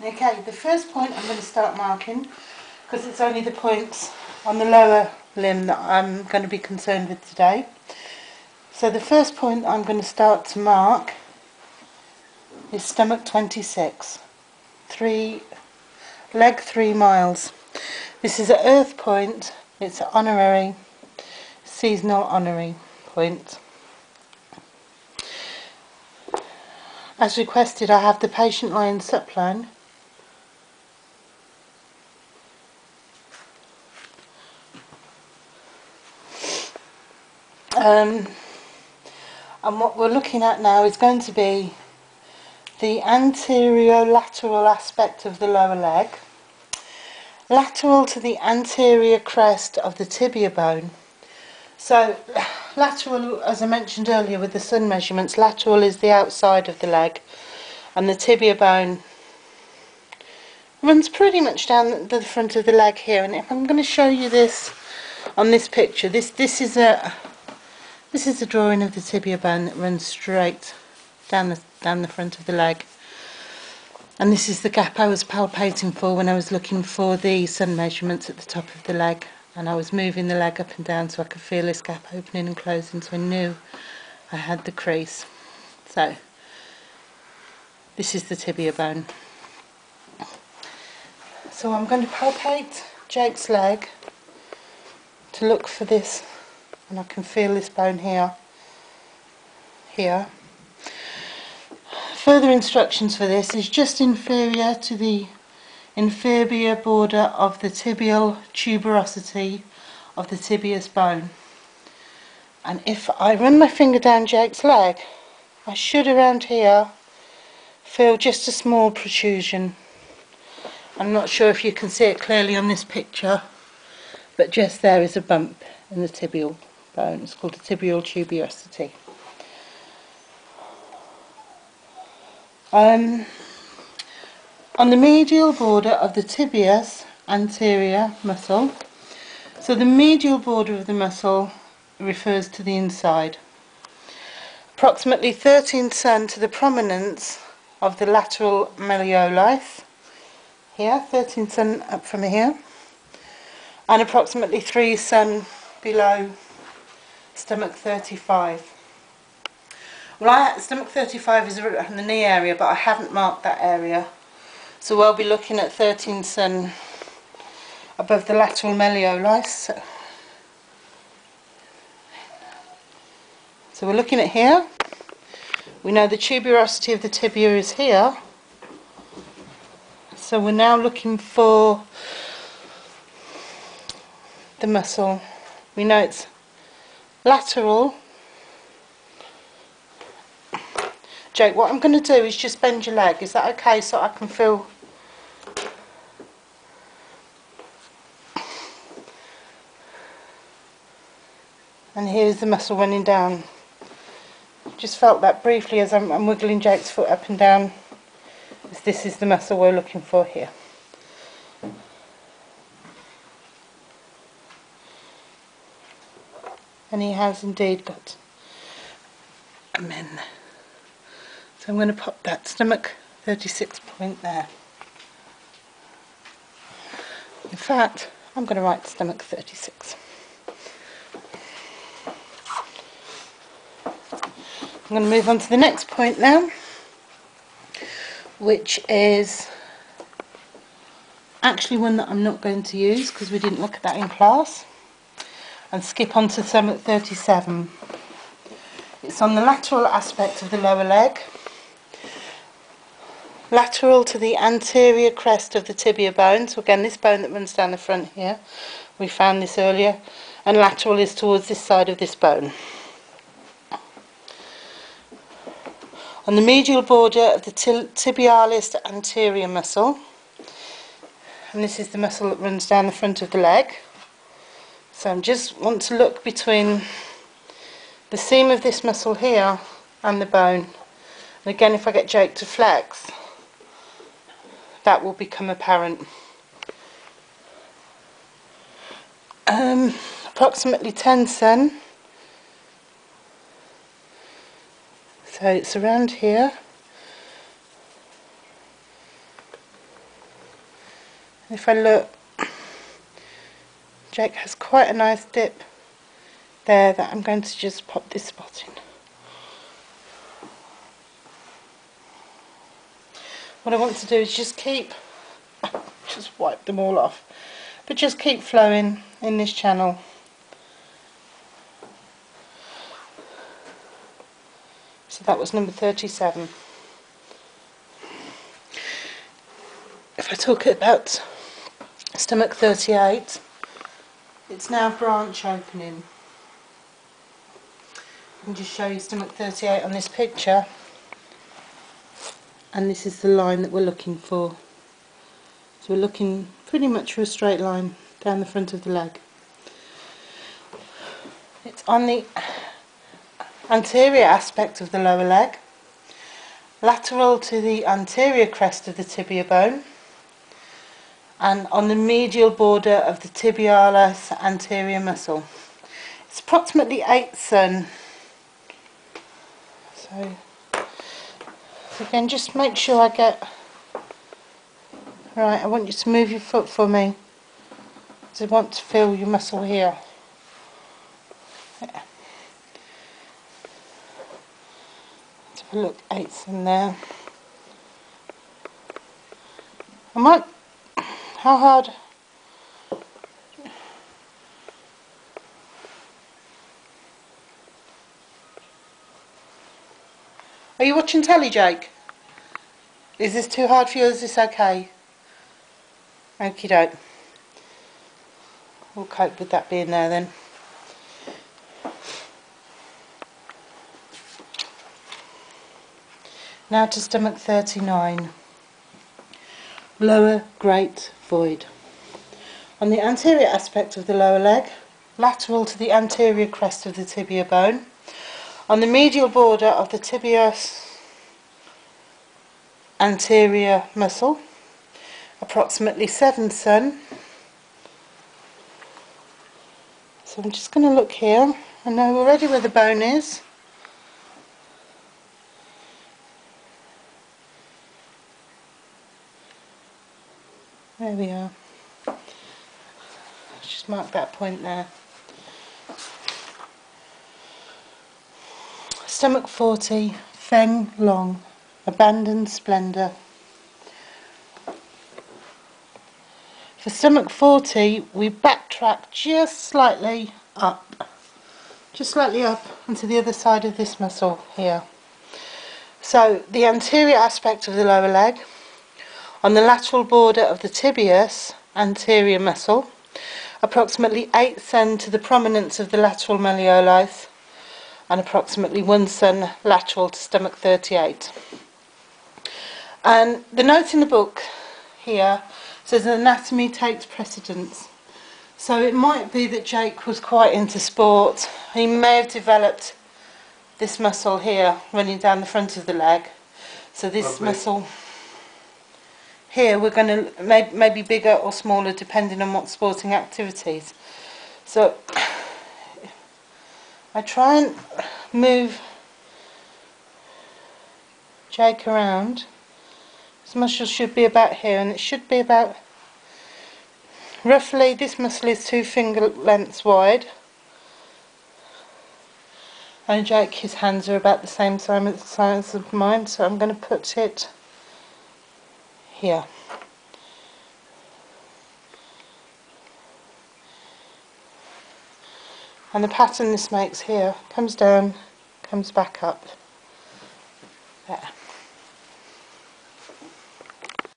Okay, the first point I'm going to start marking, because it's only the points on the lower limb that I'm going to be concerned with today. So the first point I'm going to start to mark is stomach 26, leg 3 miles. This is an earth point, it's an honorary, seasonal honorary point. As requested, I have the patient line supline. And what we're looking at now is going to be the anterior-lateral aspect of the lower leg, lateral to the anterior crest of the tibia bone. So lateral, as I mentioned earlier with the sun measurements, lateral is the outside of the leg, and the tibia bone runs pretty much down the front of the leg here. And if I'm going to show you this on this picture, this is a drawing of the tibia bone that runs straight down the front of the leg. And this is the gap I was palpating for when I was looking for the sun measurements at the top of the leg, and I was moving the leg up and down so I could feel this gap opening and closing, so I knew I had the crease. So this is the tibia bone. So I'm going to palpate Jake's leg to look for this, and I can feel this bone here. Further instructions for this is just inferior to the inferior border of the tibial tuberosity of the tibius bone. And if I run my finger down Jake's leg, I should around here feel just a small protrusion. I'm not sure if you can see it clearly on this picture, but just there is a bump in the tibial bone. It's called a tibial tuberosity. On the medial border of the tibius anterior muscle, so the medial border of the muscle refers to the inside. Approximately 13 cm to the prominence of the lateral malleolus, here, 13 cm up from here, and approximately 3 cm below stomach 35. Well, stomach 35 is in the knee area, but I haven't marked that area. So we'll be looking at 13 cm above the lateral malleolus. So we're looking at here. We know the tuberosity of the tibia is here. So we're now looking for the muscle. We know it's lateral. Jake, what I'm going to do is just bend your leg. Is that okay, so I can feel? And here's the muscle running down. Just felt that briefly as I'm wiggling Jake's foot up and down. This is the muscle we're looking for here. And he has indeed got a men. So I'm going to pop that stomach 36 point there. In fact, I'm going to write stomach 36. I'm going to move on to the next point now, which is actually one that I'm not going to use because we didn't look at that in class, and skip on to stomach 37. It's on the lateral aspect of the lower leg, lateral to the anterior crest of the tibia bone. So again, this bone that runs down the front here, we found this earlier, and lateral is towards this side of this bone. On the medial border of the tibialis anterior muscle, and this is the muscle that runs down the front of the leg. So I just want to look between the seam of this muscle here and the bone. And again, if I get Jake to flex, that will become apparent. Approximately 10 cm. So it's around here. If I look, Jake has quite a nice dip there that I'm going to just pop this spot in. What I want to do is just wipe them all off, but just keep flowing in this channel. So that was number 37. If I talk about stomach 38, it's now branch opening. I can just show you stomach 38 on this picture, and this is the line that we're looking for. So we're looking pretty much for a straight line down the front of the leg. It's on the anterior aspect of the lower leg, lateral to the anterior crest of the tibia bone, and on the medial border of the tibialis anterior muscle. It's approximately 8 cm. So again, just make sure I get right. I want you to move your foot for me, because I want to feel your muscle here. Yeah. Let's have a look, 8 cm there. I might. How hard? Are you watching telly, Jake? Is this too hard for you, or is this okay? Okie doke. We'll cope with that being there then. Now to stomach 39. Lower great void. On the anterior aspect of the lower leg, lateral to the anterior crest of the tibia bone, on the medial border of the tibialis anterior muscle, approximately 7 cm. So I'm just going to look here. I know already where the bone is. There we are. Let's just mark that point there. Stomach 40, Feng Long, Abandoned Splendour. For stomach 40, we backtrack just slightly up onto the other side of this muscle here. So the anterior aspect of the lower leg, on the lateral border of the tibialis anterior muscle, approximately 8 cm to the prominence of the lateral malleolus, and approximately 1 cm lateral to stomach 38. And the note in the book here says anatomy takes precedence. So it might be that Jake was quite into sport. He may have developed this muscle here running down the front of the leg. So this muscle here, we're going to maybe bigger or smaller depending on what sporting activities. So I try and move Jake around. This muscle should be about here, and it should be about, roughly, this muscle is 2 finger lengths wide, and Jake, his hands are about the same size of mine, so I'm going to put it here. And the pattern this makes here comes down, comes back up. There.